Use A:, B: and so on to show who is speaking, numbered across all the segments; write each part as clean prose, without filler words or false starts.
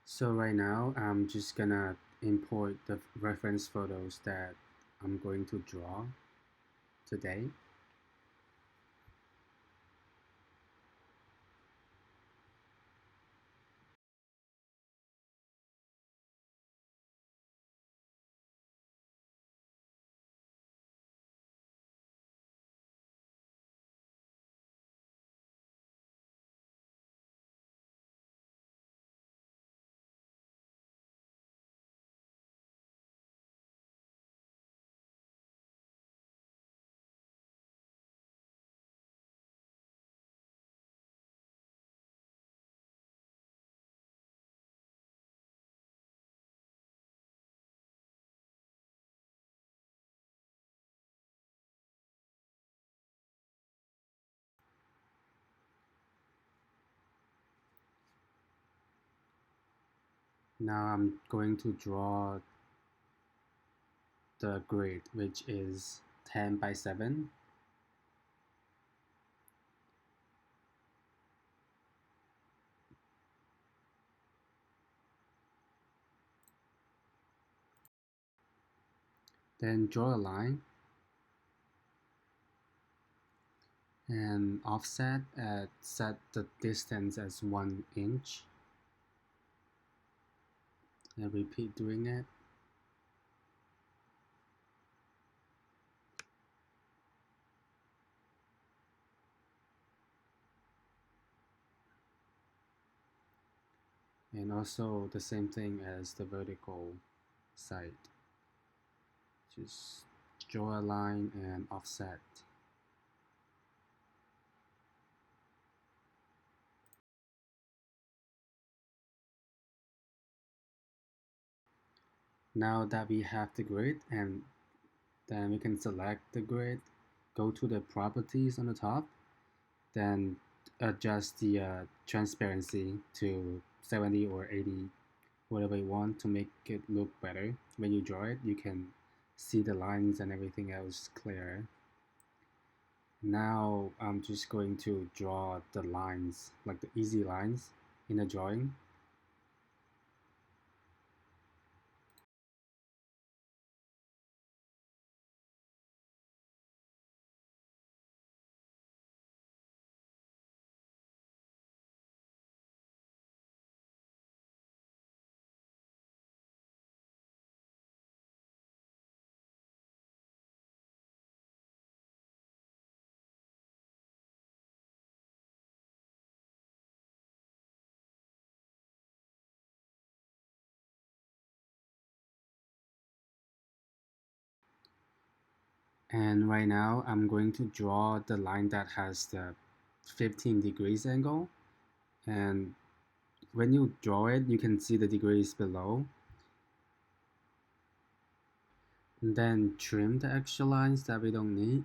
A: So right now, I'm just gonna import the reference photos that I'm going to draw today. Now I'm going to draw the grid, which is 10 by 7. Then draw a line and offset and set the distance as 1 inch and repeat doing it. And also the same thing as the vertical side. Just draw a line and offset. Now that we have the grid, and then we can select the grid, go to the properties on the top, then adjust the transparency to 70 or 80, whatever you want to make it look better. When you draw it, you can see the lines and everything else clear. Now I'm just going to draw the lines, like the easy lines in a drawing. And right now I'm going to draw the line that has the 15 degrees angle. And when you draw it, you can see the degrees below. And then trim the extra lines that we don't need.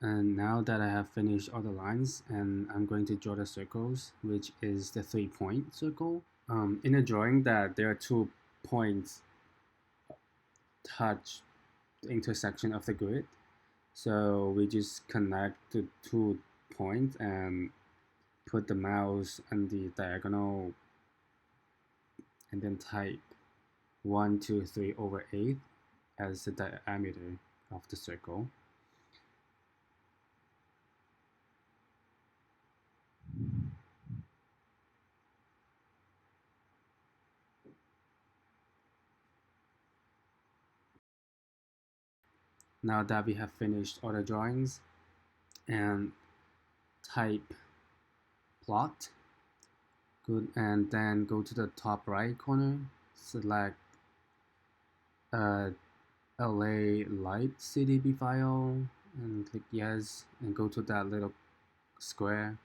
A: And now that I have finished all the lines, and I'm going to draw the circles, which is the 3-point circle. In a drawing that there are 2 points touch the intersection of the grid. So we just connect the 2 points and put the mouse on the diagonal and then type 1, 2, 3/8 as the diameter of the circle. Now that we have finished all the drawings, and type plot, good, and then go to the top right corner, select uh, LA Light CDB file, and click yes, and go to that little square,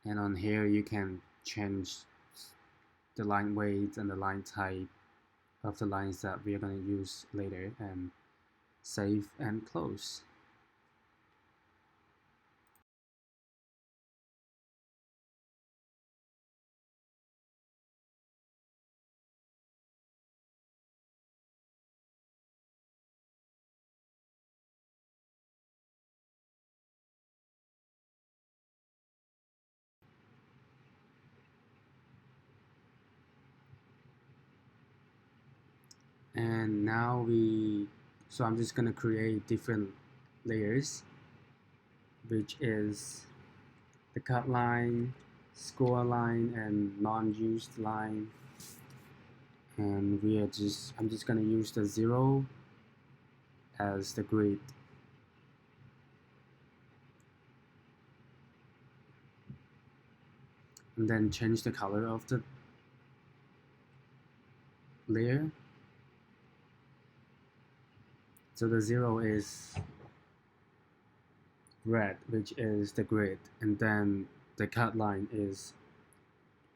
A: and on here you can change the line weight and the line type of the lines that we are going to use later, and save and close. And now so I'm just going to create different layers, which is the cut line, score line, and non-used line. And I'm just going to use the 0 as the grid. And then change the color of the layer. So the 0 is red, which is the grid, and then the cut line is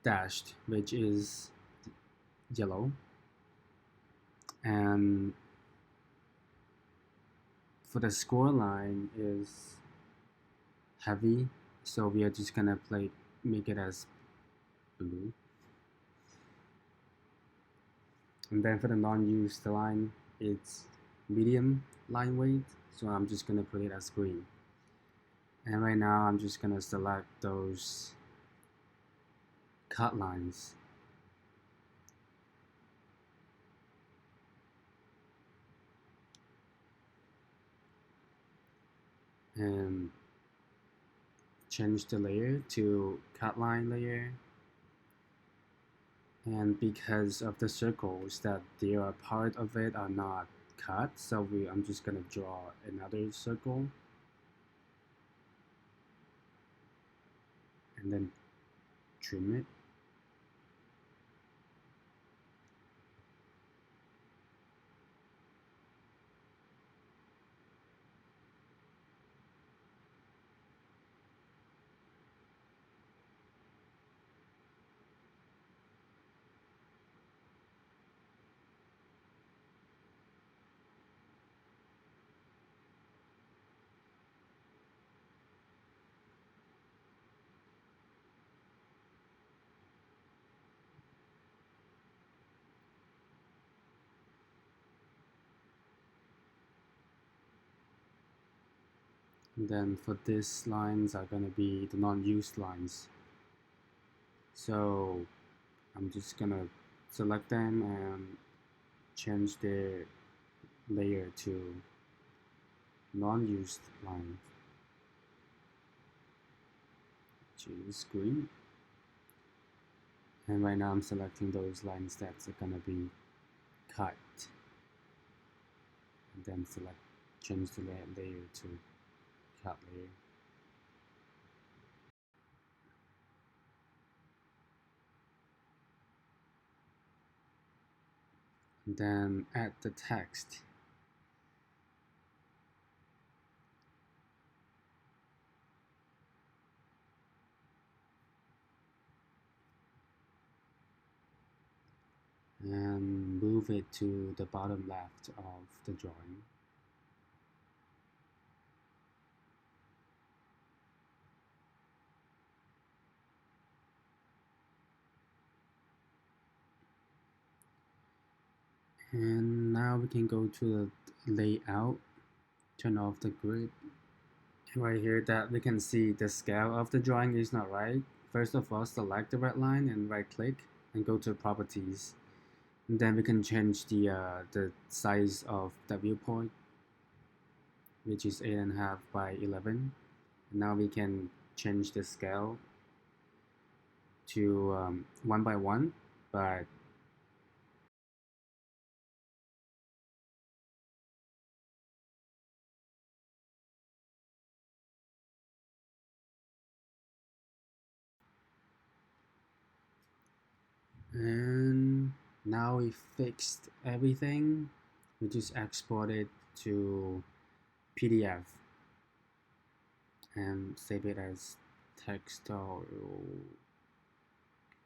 A: dashed, which is yellow, and for the score line is heavy, so we are just gonna make it as blue. And then for the non-used line, it's medium line weight, so I'm just gonna put it as green. And right now I'm just gonna select those cut lines, and change the layer to cut line layer. And because of the circles that they are part of it are not cut, so I'm just gonna draw another circle and then trim it. And then for these lines are gonna be the non-used lines. So I'm just gonna select them and change the layer to non-used line, which is green. And right now I'm selecting those lines that's gonna be cut, and then change the layer to cut layer. And then add the text. And move it to the bottom left of the drawing. And now we can go to the layout, turn off the grid. And right here that we can see the scale of the drawing is not right. First of all, select the red line and right click and go to properties. And then we can change the size of the viewport, which is 8.5 by 11. And now we can change the scale to 1 by 1, but now we fixed everything. We just export it to PDF and save it as text or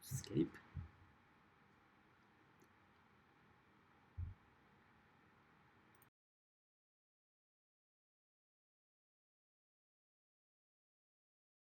A: escape.